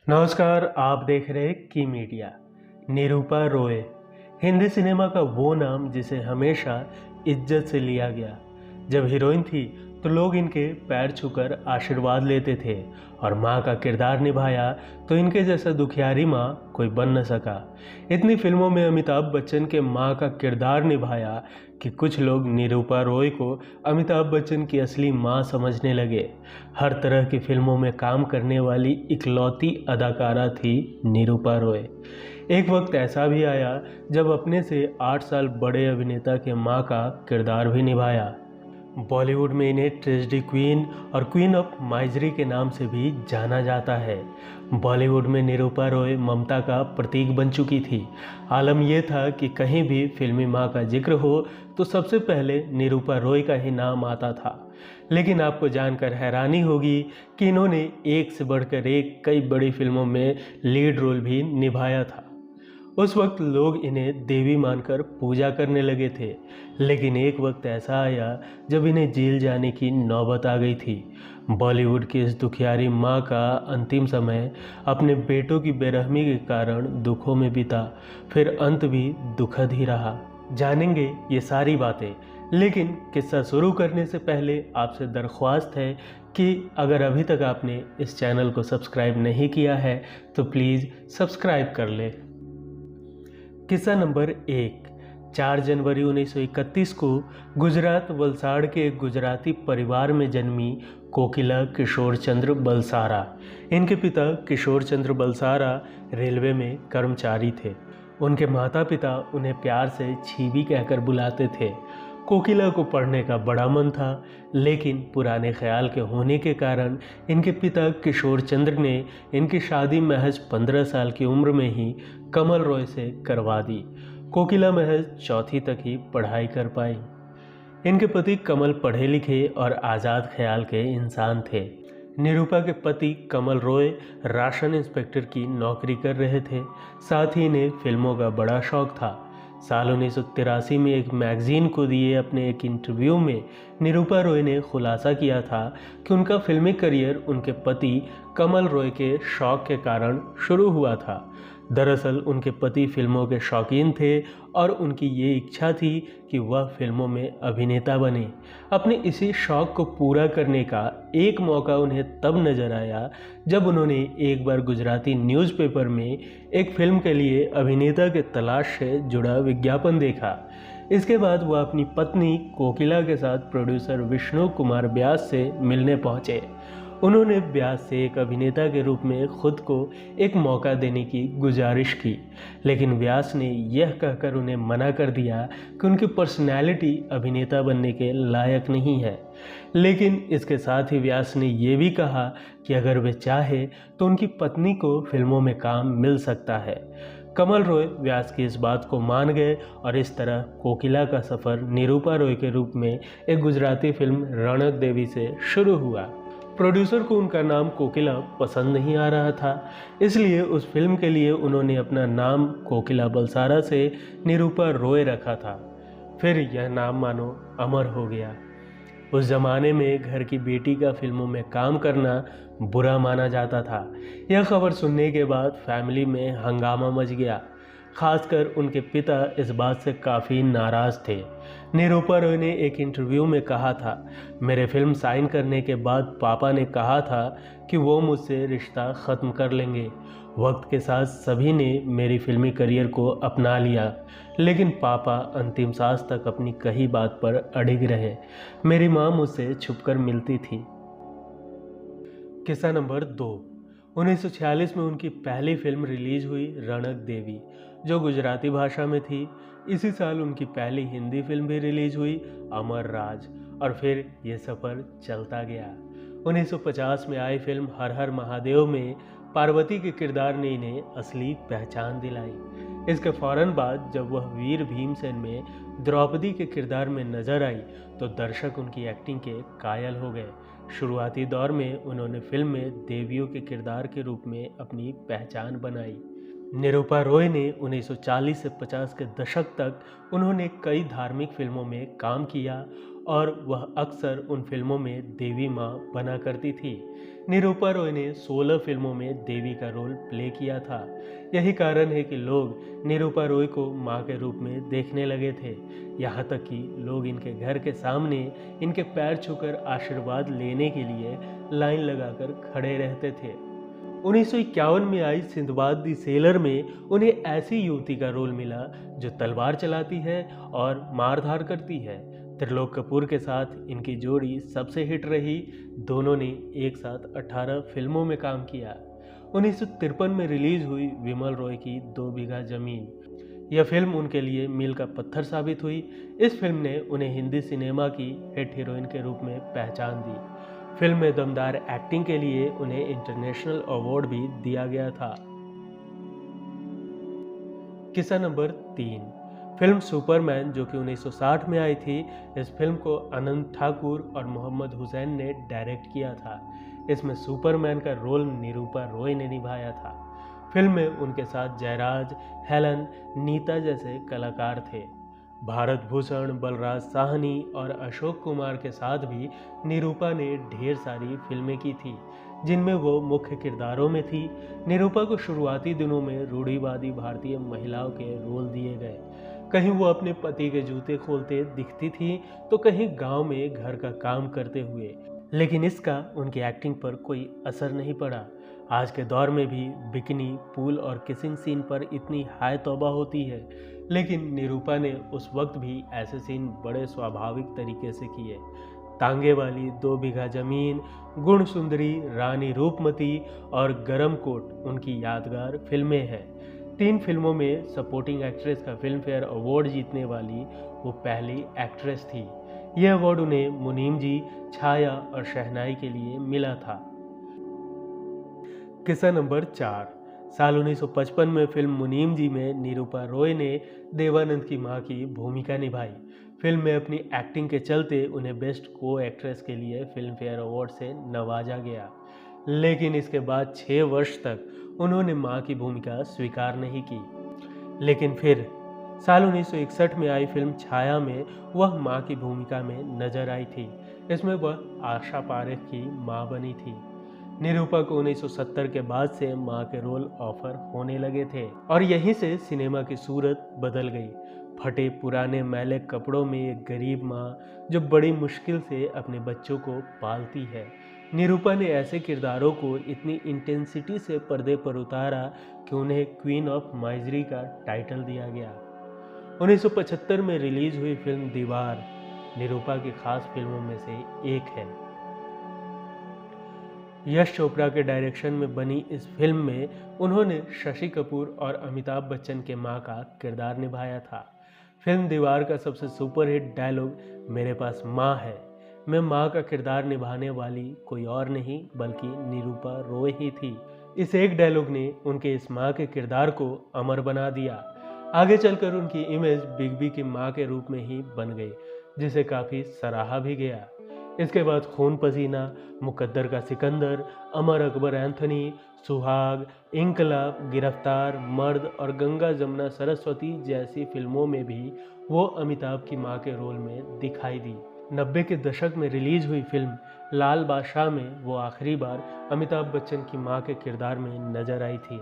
नमस्कार, आप देख रहे हैं की मीडिया। निरूपा रॉय हिंदी सिनेमा का वो नाम जिसे हमेशा इज्जत से लिया गया। जब हीरोइन थी तो लोग इनके पैर छूकर आशीर्वाद लेते थे और माँ का किरदार निभाया तो इनके जैसा दुखियारी माँ कोई बन न सका। इतनी फिल्मों में अमिताभ बच्चन के माँ का किरदार निभाया कि कुछ लोग निरूपा रॉय को अमिताभ बच्चन की असली माँ समझने लगे। हर तरह की फिल्मों में काम करने वाली इकलौती अदाकारा थी निरूपा रॉय। एक वक्त ऐसा भी आया जब अपने से 8 साल बड़े अभिनेता के माँ का किरदार भी निभाया। बॉलीवुड में इन्हें ट्रेजेडी क्वीन और क्वीन ऑफ माइजरी के नाम से भी जाना जाता है। बॉलीवुड में निरूपा रॉय ममता का प्रतीक बन चुकी थी। आलम यह था कि कहीं भी फिल्मी माँ का जिक्र हो तो सबसे पहले निरूपा रॉय का ही नाम आता था। लेकिन आपको जानकर हैरानी होगी कि इन्होंने एक से बढ़कर एक कई बड़ी फिल्मों में लीड रोल भी निभाया था। उस वक्त लोग इन्हें देवी मानकर पूजा करने लगे थे, लेकिन एक वक्त ऐसा आया जब इन्हें जेल जाने की नौबत आ गई थी। बॉलीवुड की इस दुखियारी माँ का अंतिम समय अपने बेटों की बेरहमी के कारण दुखों में बीता, फिर अंत भी दुखद ही रहा। जानेंगे ये सारी बातें, लेकिन किस्सा शुरू करने से पहले आपसे दरख्वास्त है कि अगर अभी तक आपने इस चैनल को सब्सक्राइब नहीं किया है तो प्लीज़ सब्सक्राइब कर ले। किस्सा नंबर 1। 4 जनवरी 1931 को गुजरात वलसाड़ के एक गुजराती परिवार में जन्मी कोकिला किशोर चंद्र बलसारा। इनके पिता किशोर चंद्र बलसारा रेलवे में कर्मचारी थे। उनके माता पिता उन्हें प्यार से छीबी कहकर बुलाते थे। कोकिला को पढ़ने का बड़ा मन था, लेकिन पुराने ख्याल के होने के कारण इनके पिता किशोर चंद्र ने इनकी शादी महज 15 साल की उम्र में ही कमल रॉय से करवा दी। कोकिला महज 4वीं तक ही पढ़ाई कर पाई। इनके पति कमल पढ़े लिखे और आज़ाद ख्याल के इंसान थे। निरूपा के पति कमल रॉय राशन इंस्पेक्टर की नौकरी कर रहे थे। साथ ही इन्हें फिल्मों का बड़ा शौक था। साल 1983 में एक मैगजीन को दिए अपने एक इंटरव्यू में निरूपा रॉय ने खुलासा किया था कि उनका फिल्मी करियर उनके पति कमल रॉय के शौक के कारण शुरू हुआ था। दरअसल उनके पति फिल्मों के शौकीन थे और उनकी ये इच्छा थी कि वह फिल्मों में अभिनेता बने। अपने इसी शौक को पूरा करने का एक मौका उन्हें तब नजर आया जब उन्होंने एक बार गुजराती न्यूज़पेपर में एक फिल्म के लिए अभिनेता के तलाश से जुड़ा विज्ञापन देखा। इसके बाद वह अपनी पत्नी कोकिला के साथ प्रोड्यूसर विष्णु कुमार व्यास से मिलने पहुंचे। उन्होंने व्यास से एक अभिनेता के रूप में खुद को एक मौका देने की गुजारिश की, लेकिन व्यास ने यह कहकर उन्हें मना कर दिया कि उनकी पर्सनैलिटी अभिनेता बनने के लायक नहीं है। लेकिन इसके साथ ही व्यास ने यह भी कहा कि अगर वे चाहे तो उनकी पत्नी को फिल्मों में काम मिल सकता है। कमल रॉय व्यास की इस बात को मान गए और इस तरह कोकिला का सफ़र निरूपा रॉय के रूप में एक गुजराती फिल्म रौनक देवी से शुरू हुआ। प्रोड्यूसर को उनका नाम कोकिला पसंद नहीं आ रहा था, इसलिए उस फिल्म के लिए उन्होंने अपना नाम कोकिला बलसारा से निरूपा रॉय रखा था। फिर यह नाम मानो अमर हो गया। उस ज़माने में घर की बेटी का फिल्मों में काम करना बुरा माना जाता था। यह खबर सुनने के बाद फैमिली में हंगामा मच गया। खासकर उनके पिता इस बात से काफ़ी नाराज़ थे। निरूपा रॉय ने एक इंटरव्यू में कहा था, मेरे फिल्म साइन करने के बाद पापा ने कहा था कि वो मुझसे रिश्ता ख़त्म कर लेंगे। वक्त के साथ सभी ने मेरी फिल्मी करियर को अपना लिया, लेकिन पापा अंतिम सांस तक अपनी कही बात पर अड़िग रहे। मेरी माँ मुझसे छुपकर मिलती थी। किस्सा नंबर 2। 1946 में उनकी पहली फिल्म रिलीज हुई रौनक देवी, जो गुजराती भाषा में थी। इसी साल उनकी पहली हिंदी फिल्म भी रिलीज हुई अमर राज, और फिर ये सफ़र चलता गया। 1950 में आई फिल्म हर हर महादेव में पार्वती के किरदार ने इन्हें असली पहचान दिलाई। इसके फ़ौरन बाद जब वह वीर भीमसेन में द्रौपदी के किरदार में नजर आई तो दर्शक उनकी एक्टिंग के कायल हो गए। शुरुआती दौर में उन्होंने फिल्म में देवियों के किरदार के रूप में अपनी पहचान बनाई। निरूपा रॉय ने 1940 से 50 के दशक तक उन्होंने कई धार्मिक फिल्मों में काम किया और वह अक्सर उन फिल्मों में देवी माँ बना करती थी। निरूपा रॉय ने 16 फिल्मों में देवी का रोल प्ले किया था। यही कारण है कि लोग निरूपा रॉय को माँ के रूप में देखने लगे थे। यहाँ तक कि लोग इनके घर के सामने इनके पैर छूकर आशीर्वाद लेने के लिए लाइन लगाकर खड़े रहते थे। 1951 में आई सिंदबाद दी सेलर में उन्हें ऐसी युवती का रोल मिला जो तलवार चलाती है और मारधार करती है। त्रिलोक कपूर के साथ इनकी जोड़ी सबसे हिट रही। दोनों ने एक साथ 18 फिल्मों में काम किया। 1953 में रिलीज हुई विमल रॉय की 2 बीघा जमीन। यह फिल्म उनके लिए मील का पत्थर साबित हुई। इस फिल्म ने उन्हें हिंदी सिनेमा की हिट हीरोइन के रूप में पहचान दी। फिल्म में दमदार एक्टिंग के लिए उन्हें इंटरनेशनल अवार्ड भी दिया गया था। किस्सा नंबर 3, फिल्म सुपरमैन जो कि 1960 में आई थी। इस फिल्म को अनंत ठाकुर और मोहम्मद हुसैन ने डायरेक्ट किया था। इसमें सुपरमैन का रोल निरूपा रॉय ने निभाया था। फिल्म में उनके साथ जयराज, हेलन, नीता जैसे कलाकार थे। भारत भूषण, बलराज साहनी और अशोक कुमार के साथ भी निरूपा ने ढेर सारी फिल्में की थी जिनमें वो मुख्य किरदारों में थी। निरूपा को शुरुआती दिनों में रूढ़िवादी भारतीय महिलाओं के रोल दिए गए। कहीं वो अपने पति के जूते खोलते दिखती थी तो कहीं गांव में घर का काम करते हुए, लेकिन इसका उनकी एक्टिंग पर कोई असर नहीं पड़ा। आज के दौर में भी बिकनी, पूल और किसिंग सीन पर इतनी हाय तौबा होती है, लेकिन निरूपा ने उस वक्त भी ऐसे सीन बड़े स्वाभाविक तरीके से किए। तांगे वाली 2 बीघा जमीन, गुण सुंदरी, रानी रूपमती और गरम कोट उनकी यादगार फिल्में हैं। 3 फिल्मों में सपोर्टिंग एक्ट्रेस का फिल्म फेयर अवार्ड जीतने वाली वो पहली एक्ट्रेस थी। यह अवार्ड उन्हें मुनीम जी, छाया और शहनाई के लिए मिला था। किस्सा नंबर 4, साल 1955 में फिल्म मुनीम जी में निरूपा रॉय ने देवानंद की मां की भूमिका निभाई। फिल्म में अपनी एक्टिंग के चलते उन्हें बेस्ट को एक्ट्रेस के लिए फिल्म फेयर अवार्ड से नवाजा गया, लेकिन इसके बाद 6 वर्ष तक उन्होंने मां की भूमिका स्वीकार नहीं की। लेकिन फिर साल 1961 में आई फिल्म छाया में वह मां की भूमिका में नजर आई थी। इसमें वह आशा पारेख की मां बनी थी। निरूपा को 1970 के बाद से मां के रोल ऑफर होने लगे थे और यहीं से सिनेमा की सूरत बदल गई। फटे पुराने मैले कपड़ों में एक गरीब मां जो बड़ी मुश्किल से अपने बच्चों को पालती है। निरूपा ने ऐसे किरदारों को इतनी इंटेंसिटी से पर्दे पर उतारा कि उन्हें क्वीन ऑफ माइजरी का टाइटल दिया गया। 1975 में रिलीज हुई फिल्म दीवार निरूपा की खास फिल्मों में से एक है। यश चोपड़ा के डायरेक्शन में बनी इस फिल्म में उन्होंने शशि कपूर और अमिताभ बच्चन के मां का किरदार निभाया था। फिल्म दीवार का सबसे सुपरहिट डायलॉग मेरे पास मां है में मां का किरदार निभाने वाली कोई और नहीं बल्कि निरूपा रॉय ही थी। इस एक डायलॉग ने उनके इस मां के किरदार को अमर बना दिया। आगे चलकर उनकी इमेज बिग बी की मां के रूप में ही बन गई, जिसे काफ़ी सराहा भी गया। इसके बाद खून पसीना, मुकद्दर का सिकंदर, अमर अकबर एंथनी, सुहाग, इंकलाब, गिरफ्तार, मर्द और गंगा जमुना सरस्वती जैसी फिल्मों में भी वो अमिताभ की मां के रोल में दिखाई दी। 90 के दशक में रिलीज हुई फिल्म लाल बादशाह में वो आखिरी बार अमिताभ बच्चन की मां के किरदार में नजर आई थी।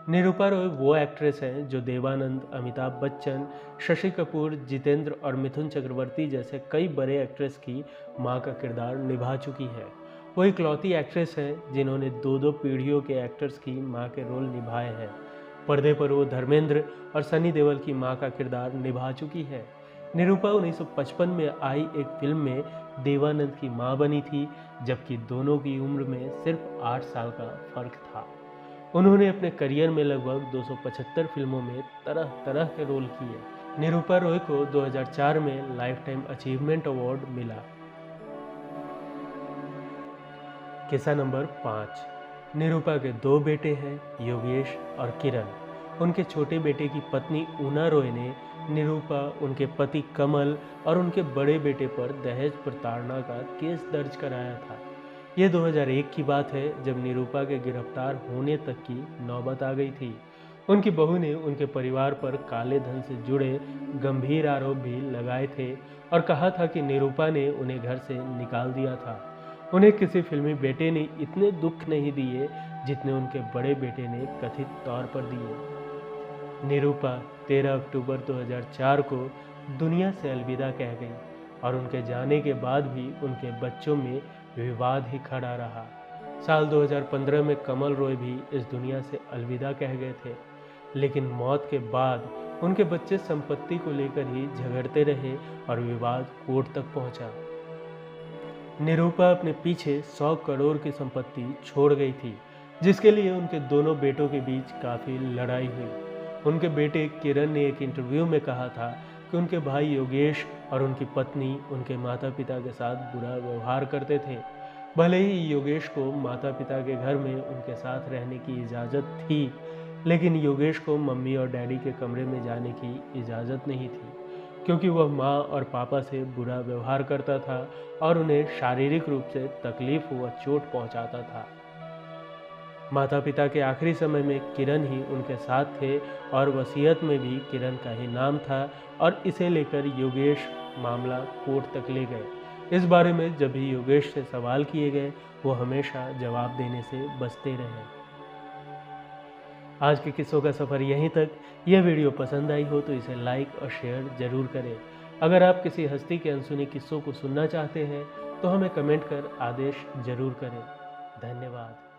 निरूपा रॉय वो एक्ट्रेस हैं जो देवानंद, अमिताभ बच्चन, शशि कपूर, जितेंद्र और मिथुन चक्रवर्ती जैसे कई बड़े एक्ट्रेस की मां का किरदार निभा चुकी है। वो इकलौती एक्ट्रेस हैं जिन्होंने 2 पीढ़ियों के एक्टर्स की मां के रोल निभाए हैं। पर्दे पर वो धर्मेंद्र और सनी देओल की मां का किरदार निभा चुकी है। निरूपा 1955 में आई एक फिल्म में देवानंद की मां बनी थी, जबकि दोनों की उम्र में सिर्फ 8 साल का फर्क था। उन्होंने अपने करियर में लगभग 275 फिल्मों में तरह तरह के रोल किए। निरूपा रॉय को 2004 में लाइफ टाइम अचीवमेंट अवार्ड मिला। किस्सा नंबर 5, निरूपा के 2 बेटे हैं, योगेश और किरण। उनके छोटे बेटे की पत्नी ऊना रॉय ने निरूपा, उनके पति कमल और उनके बड़े बेटे पर दहेज प्रताड़ना का केस दर्ज कराया था। यह 2001 की बात है जब निरूपा के गिरफ्तार होने तक की नौबत आ गई थी। उनकी बहू ने उनके परिवार पर काले धन से जुड़े गंभीर आरोप भी लगाए थे और कहा था कि निरूपा ने उन्हें घर से निकाल दिया था। उन्हें किसी फिल्मी बेटे ने इतने दुख नहीं दिए जितने उनके बड़े बेटे ने कथित तौर पर दिए। निरूपा 13 अक्टूबर 2004 को दुनिया से अलविदा कह गई और उनके जाने के बाद भी उनके बच्चों में विवाद ही खड़ा रहा। साल 2015 में कमल रॉय भी इस दुनिया से अलविदा कह गए थे, लेकिन मौत के बाद उनके बच्चे संपत्ति को लेकर ही झगड़ते रहे और विवाद कोर्ट तक पहुंचा। निरूपा अपने पीछे 100 करोड़ की संपत्ति छोड़ गई थी, जिसके लिए उनके दोनों बेटों के बीच काफ़ी लड़ाई हुई। उनके बेटे किरण ने एक इंटरव्यू में कहा था कि उनके भाई योगेश और उनकी पत्नी उनके माता पिता के साथ बुरा व्यवहार करते थे। भले ही योगेश को माता पिता के घर में उनके साथ रहने की इजाज़त थी, लेकिन योगेश को मम्मी और डैडी के कमरे में जाने की इजाज़त नहीं थी, क्योंकि वह माँ और पापा से बुरा व्यवहार करता था और उन्हें शारीरिक रूप से तकलीफ व चोट पहुँचाता था। माता पिता के आखिरी समय में किरण ही उनके साथ थे और वसीयत में भी किरण का ही नाम था और इसे लेकर योगेश मामला कोर्ट तक ले गए। इस बारे में जब भी योगेश से सवाल किए गए, वो हमेशा जवाब देने से बचते रहे। आज के किस्सों का सफ़र यहीं तक। यह वीडियो पसंद आई हो तो इसे लाइक और शेयर ज़रूर करें। अगर आप किसी हस्ती के अनसुने किस्सों को सुनना चाहते हैं तो हमें कमेंट कर आदेश ज़रूर करें। धन्यवाद।